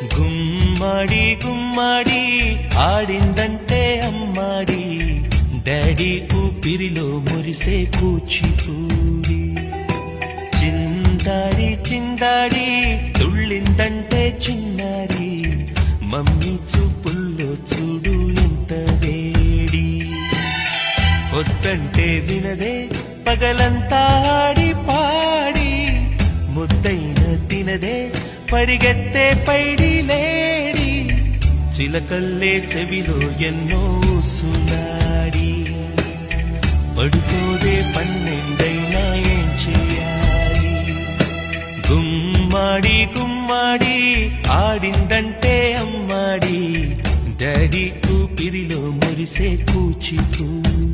గుమ్మడి గుమ్మడి ఆడిందంటే అమ్మాడి, daddy ఊపిరిలో మురిసే కూచిపూడి. చిందాడి చిందాడి తుళ్ళిందంటే చిన్నారి, మమ్మీ చూపుల్లో చూడు ఎంత వేడి. వద్దంటే వినదే పగలంతా ఆడి పాడి, ముద్దైన తినదే పరిగెత్తే పైడి లేడి. చిలకల్లే చెవిలో ఎన్నో సునాడి, పడుకోదే పన్నెండైనా ఏం చేయాలి. గుమ్మాడి గుమ్మాడి ఆడిందంటే అమ్మాడి, డాడీ ఊపిరిలో మురిసే కూచిపూడి.